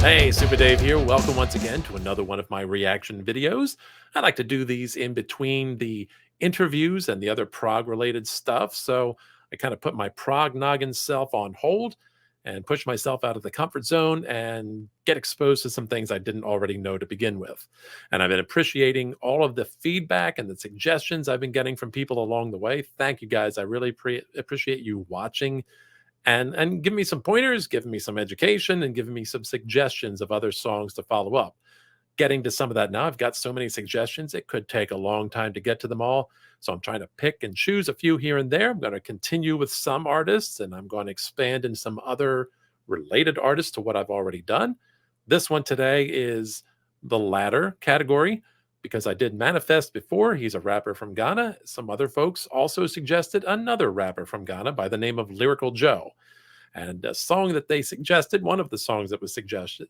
Hey, Super Dave here. Welcome once again to another one of my reaction videos. I like to do these in between the interviews and the other prog related stuff. So I kind of put my prog noggin self on hold and push myself out of the comfort zone and get exposed to some things I didn't already know to begin with. And I've been appreciating all of the feedback and the suggestions I've been getting from people along the way. Thank you guys. I really appreciate you watching and give me some pointers, giving me some education, and giving me some suggestions of other songs to follow up. Getting to some of that now, I've got so many suggestions, it could take a long time to get to them all. So I'm trying to pick and choose a few here and there. I'm going to continue with some artists, and I'm going to expand in some other related artists to what I've already done. This one today is the latter category, because I did M.anifest before. He's a rapper from Ghana. Some other folks also suggested another rapper from Ghana by the name of Lyrical Joe. And a song that they suggested, one of the songs that was suggested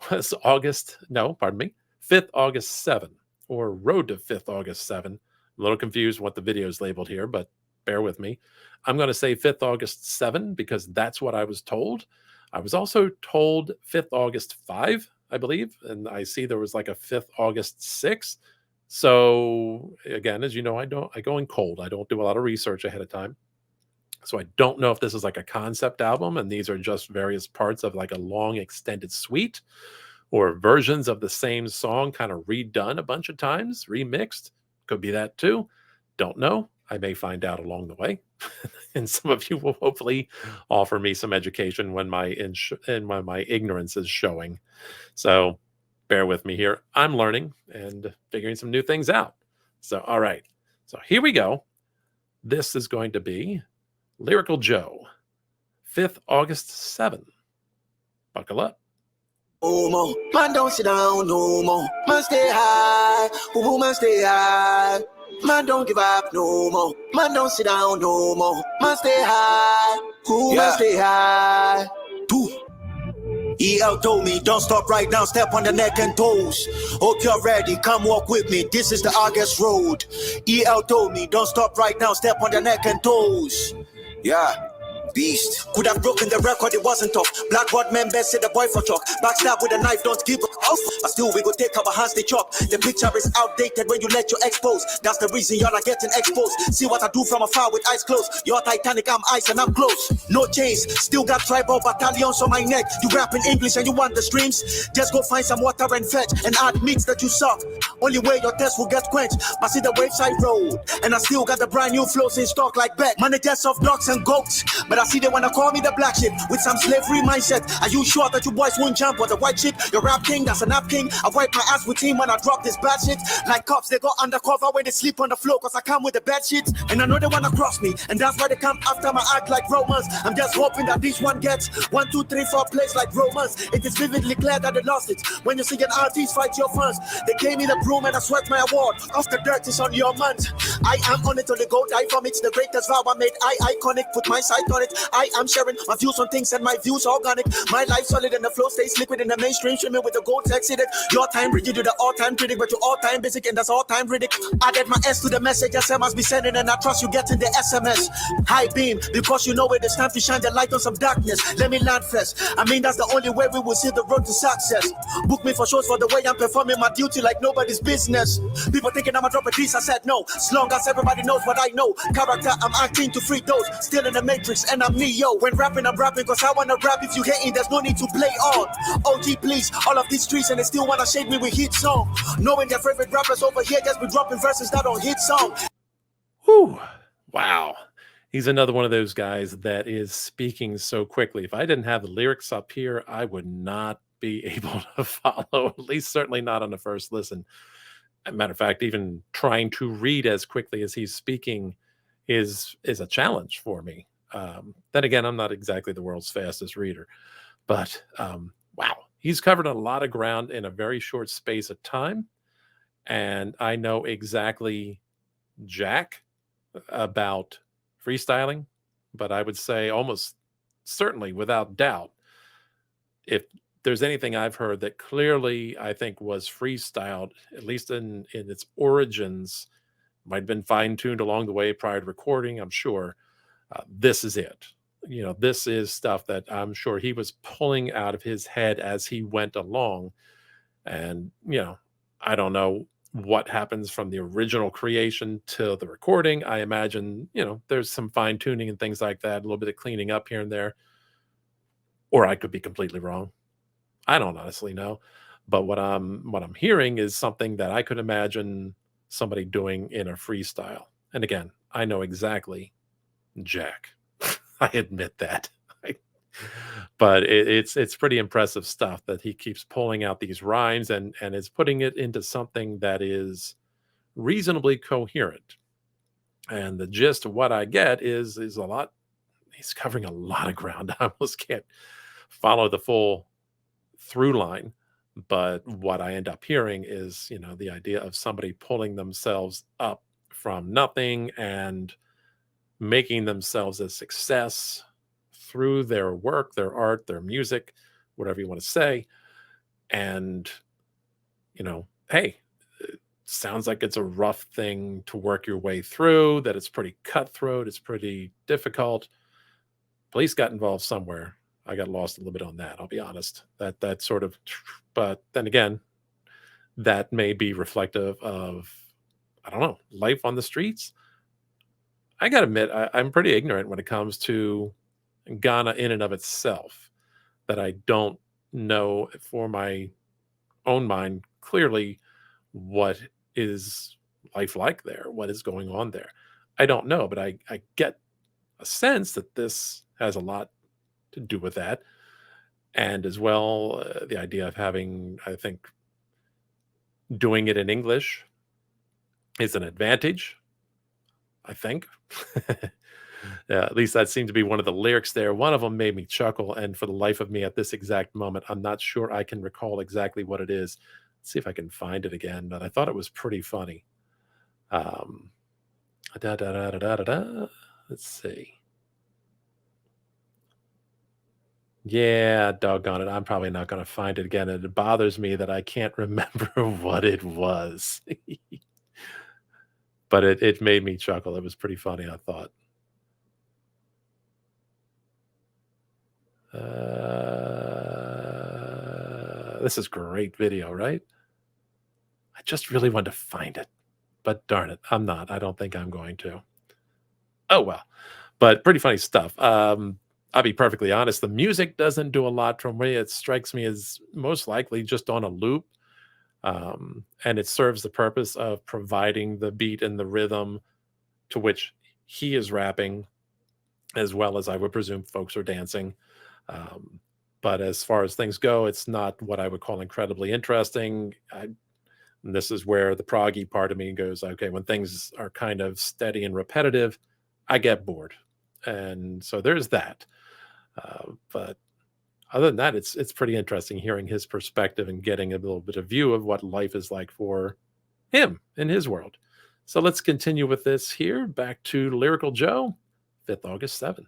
was 5th August 7, or Road to 5th August 7. I'm a little confused what the video is labeled here, but bear with me. I'm going to say 5th August 7 because that's what I was told. I was also told 5th August 5, I believe, and I see there was like a 5th August 6. So again, as you know, I go in cold. I don't do a lot of research ahead of time. So I don't know if this is like a concept album and these are just various parts of like a long extended suite, or versions of the same song kind of redone a bunch of times, remixed. Could be that too. Don't know. I may find out along the way. And some of you will hopefully offer me some education when my ignorance is showing. So bear with me here. I'm learning and figuring some new things out. So, all right. So here we go. This is going to be Lyrical Joe, 5th August 7. Buckle up. Oh, mo. Man, don't sit down no more. Man, stay high. Man, stay high. Man, don't give up no more. Man, don't sit down no more. Man, stay high. Man, stay high. EL told me, don't stop right now, step on the neck and toes. Hope you're ready, come walk with me, this is the August road. EL told me, don't stop right now, step on the neck and toes. Beast. Could have broken the record, it wasn't tough. Blackboard members say the boy for chalk. Backstab with a knife, don't give up. But still, we go take our hands, they chop. The picture is outdated when you let your expose. That's the reason y'all are getting exposed. See what I do from afar with eyes closed. You're Titanic, I'm ice and I'm close. No chains, still got tribal battalions on my neck. You rap in English and you want the streams? Just go find some water and fetch and add meats that you suck. Only way your test will get quenched. But see the website road. And I still got the brand new flows in stock like Beck. Managers of dogs and goats. But I see they wanna call me the black sheep with some slavery mindset. Are you sure that you boys won't jump on the white sheep? Your rap king, that's a nap king. I wipe my ass with him when I drop this bad shit. Like cops, they go undercover when they sleep on the floor, cause I come with the bad shit. And I know they wanna cross me, and that's why they come after my act like Romans. I'm just hoping that this one gets 1, 2, 3, 4 plays like Romans. It is vividly clear that they lost it. When you see an artist fight your fans, they came in a broom and I sweat my award. Off the dirt is on your month. I am on it on the go die from it. The greatest vow I made, I iconic, put my sight on it. I am sharing my views on things and my views organic. My life solid and the flow stays liquid in the mainstream. Swimming with the gold text in it. Your time rigid, you the all-time critic, but you all-time basic and that's all-time riddick. Added my S to the message as I must be sending, and I trust you getting the SMS. High beam, because you know it is time to shine the light on some darkness. Let me land first. I mean that's the only way we will see the road to success. Book me for shows for the way I'm performing my duty like nobody's business. People thinking I'ma drop a diss, I said no. As long as everybody knows what I know. Character, I'm acting to free those. Still in the matrix and I'm Neo. When rapping, I'm rapping cause I wanna rap. If you hating, there's no need to play on. OG please, all of these streets and they still wanna shade me with hit song. Knowing their favorite rappers over here just be dropping verses that don't hit song. Whew. Wow. He's another one of those guys that is speaking so quickly. If I didn't have the lyrics up here, I would not be able to follow, at least certainly not on the first listen. As a matter of fact, even trying to read as quickly as he's speaking is a challenge for me. Then again, I'm not exactly the world's fastest reader, but wow, he's covered a lot of ground in a very short space of time. And I know exactly jack about freestyling, but I would say almost certainly without doubt, if there's anything I've heard that clearly I think was freestyled, at least in its origins, might have been fine-tuned along the way prior to recording, I'm sure, this is it. this is stuff that I'm sure he was pulling out of his head as he went along. And, I don't know what happens from the original creation to the recording. I imagine, there's some fine tuning and things like that, a little bit of cleaning up here and there. Or I could be completely wrong. I don't honestly know. But what I'm hearing is something that I could imagine somebody doing in a freestyle. And again, I know exactly Jack. I admit that. But it's pretty impressive stuff that he keeps pulling out these rhymes and is putting it into something that is reasonably coherent. And the gist of what I get is a lot. He's covering a lot of ground. I almost can't follow the full through line. But what I end up hearing is, the idea of somebody pulling themselves up from nothing and making themselves a success through their work, their art, their music, whatever you want to say. And, hey, it sounds like it's a rough thing to work your way through, that it's pretty cutthroat, it's pretty difficult. Police got involved somewhere. I got lost a little bit on that, I'll be honest. That sort of, but then again, that may be reflective of, I don't know, life on the streets. I got to admit, I'm pretty ignorant when it comes to Ghana in and of itself, that I don't know for my own mind clearly what is life like there, what is going on there. I don't know, but I get a sense that this has a lot to do with that. And as well, the idea of having, I think, doing it in English is an advantage, I think. Yeah, at least that seemed to be one of the lyrics there. One of them made me chuckle, and for the life of me at this exact moment, I'm not sure I can recall exactly what it is. Let's see if I can find it again, but I thought it was pretty funny. Um, Let's see. Yeah, doggone it. I'm probably not going to find it again. And it bothers me that I can't remember what it was. But it made me chuckle. It was pretty funny, I thought. This is great video, right? I just really want to find it. But darn it, I'm not. I don't think I'm going to. Oh, well. But pretty funny stuff. I'll be perfectly honest. The music doesn't do a lot from me. It strikes me as most likely just on a loop. And it serves the purpose of providing the beat and the rhythm to which he is rapping, as well as I would presume folks are dancing. But as far as things go, it's not what I would call incredibly interesting. And this is where the proggy part of me goes, okay, when things are kind of steady and repetitive, I get bored. And so there's that. But other than that, it's pretty interesting hearing his perspective and getting a little bit of view of what life is like for him in his world. So let's continue with this here. Back to Lyrical Joe, 5th August 7.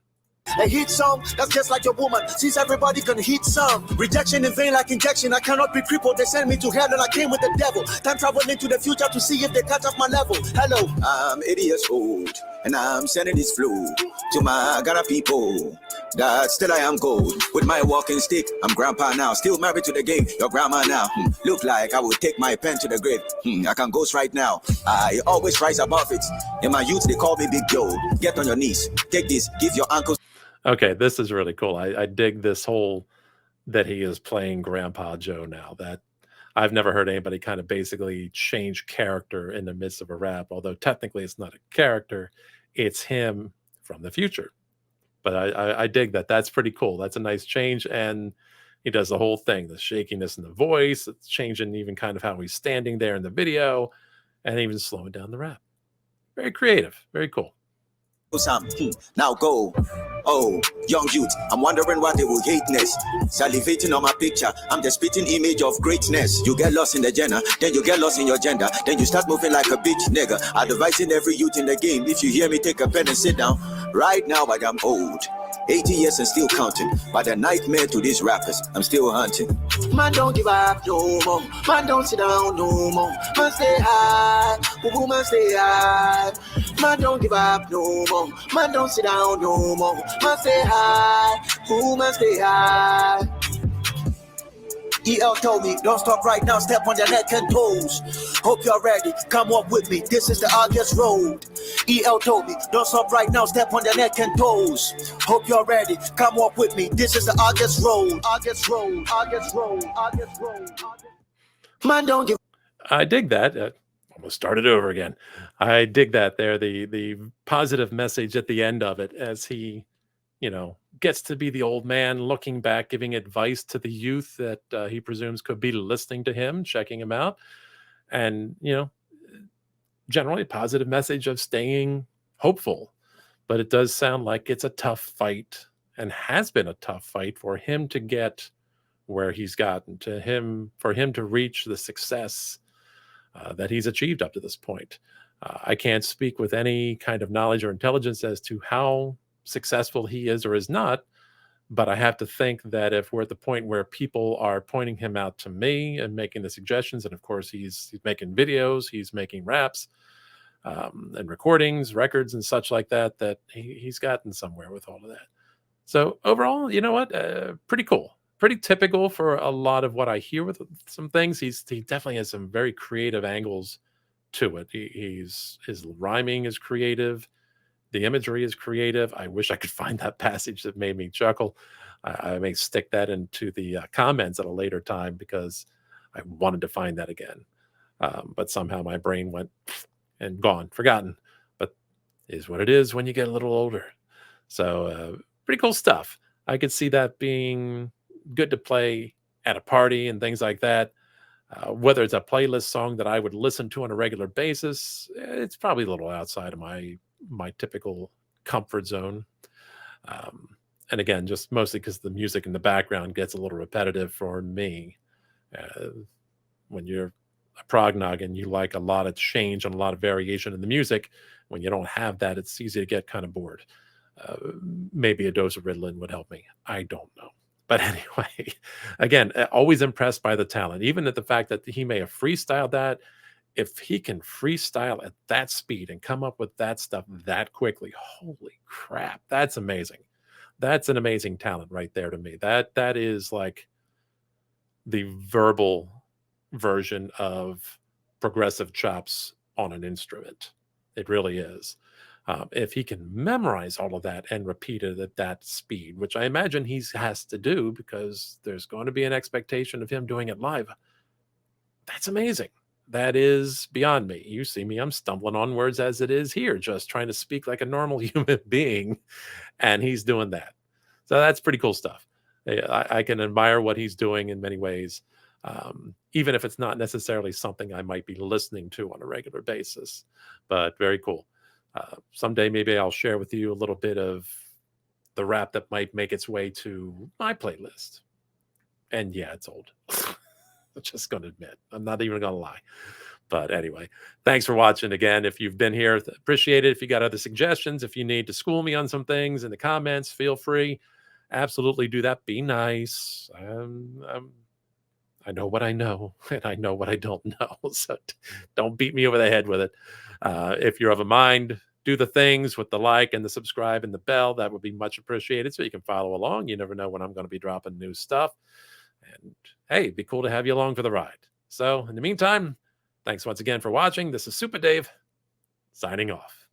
A hit song, that's just like your woman. Since everybody can hit some. Rejection in vain like injection. I cannot be crippled. They send me to hell and I came with the devil. Time traveling to the future to see if they catch up my level. Hello, I'm 80 years old and I'm sending this flow to my Ghana people. That still I am gold. With my walking stick, I'm grandpa now. Still married to the game, your grandma now. Look like I would take my pen to the grave. I can ghost right now. I always rise above it. In my youth, they call me Big Joe. Get on your knees. Take this, give your uncle. Okay, this is really cool. I dig this whole that he is playing Grandpa Joe now. That I've never heard anybody kind of basically change character in the midst of a rap, although technically it's not a character, it's him from the future. But I dig that. That's pretty cool. That's a nice change. And he does the whole thing, the shakiness in the voice, it's changing even kind of how he's standing there in the video, and even slowing down the rap. Very creative, very cool. Now go. Oh, young youth, I'm wondering why they will hate ness. Salivating on my picture, I'm the spitting image of greatness. You get lost in the genre, then you get lost in your gender. Then you start moving like a bitch nigga. Advising every youth in the game, if you hear me, take a pen and sit down. Right now, but I'm old. 80 years and still counting. But a nightmare to these rappers, I'm still hunting. Man, don't give up no more. Man, don't sit down no more. Man, stay high. Man, stay high. Man, don't give up no more. Man, don't sit down no more. Man, stay high. Man, stay high. EL told me, don't stop right now, step on your neck and toes. Hope you're ready, come walk with me, this is the August road. EL told me, don't stop right now, step on your neck and toes. Hope you're ready, come walk with me, this is the August road. August road, August road, August road. Man, don't give. I dig that. Almost started over again. I dig that there, the positive message at the end of it as he, gets to be the old man looking back, giving advice to the youth that he presumes could be listening to him, checking him out. And, generally a positive message of staying hopeful. But it does sound like it's a tough fight and has been a tough fight for him to get where he's gotten for him to reach the success that he's achieved up to this point. I can't speak with any kind of knowledge or intelligence as to how successful he is or is not, but I have to think that if we're at the point where people are pointing him out to me and making the suggestions, and of course he's making videos, he's making raps and recordings, records and such like that, that he's gotten somewhere with all of that. So overall, you know what? Pretty cool. Pretty typical for a lot of what I hear with some things. He definitely has some very creative angles to it. His rhyming is creative. The imagery is creative. I wish I could find that passage that made me chuckle. I may stick that into the comments at a later time because I wanted to find that again. But somehow my brain went and gone, forgotten. But is what it is when you get a little older. So pretty cool stuff. I could see that being good to play at a party and things like that. Whether it's a playlist song that I would listen to on a regular basis, it's probably a little outside of my typical comfort zone. And again, just mostly because the music in the background gets a little repetitive for me. When you're a prog noggin, you like a lot of change and a lot of variation in the music. When you don't have that, it's easy to get kind of bored. Maybe a dose of Ritalin would help me. I don't know. But anyway, again, always impressed by the talent, even at the fact that he may have freestyled that. If he can freestyle at that speed and come up with that stuff that quickly, holy crap, that's amazing. That's an amazing talent right there to me. That is like the verbal version of progressive chops on an instrument. It really is. If he can memorize all of that and repeat it at that speed, which I imagine he has to do because there's going to be an expectation of him doing it live, that's amazing. That is beyond me. You see me, I'm stumbling on words as it is here, just trying to speak like a normal human being, and he's doing that. So that's pretty cool stuff. I can admire what he's doing in many ways, even if it's not necessarily something I might be listening to on a regular basis, but very cool. Someday maybe I'll share with you a little bit of the rap that might make its way to my playlist. And yeah, it's old. I'm just going to admit, I'm not even going to lie. But anyway, thanks for watching again. If you've been here, appreciate it. If you got other suggestions, if you need to school me on some things in the comments, feel free. Absolutely do that. Be nice. I know what I know, and I know what I don't know. So don't beat me over the head with it. If you're of a mind, do the things with the like and the subscribe and the bell. That would be much appreciated so you can follow along. You never know when I'm going to be dropping new stuff. And hey, it'd be cool to have you along for the ride. So in the meantime, thanks once again for watching. This is Super Dave signing off.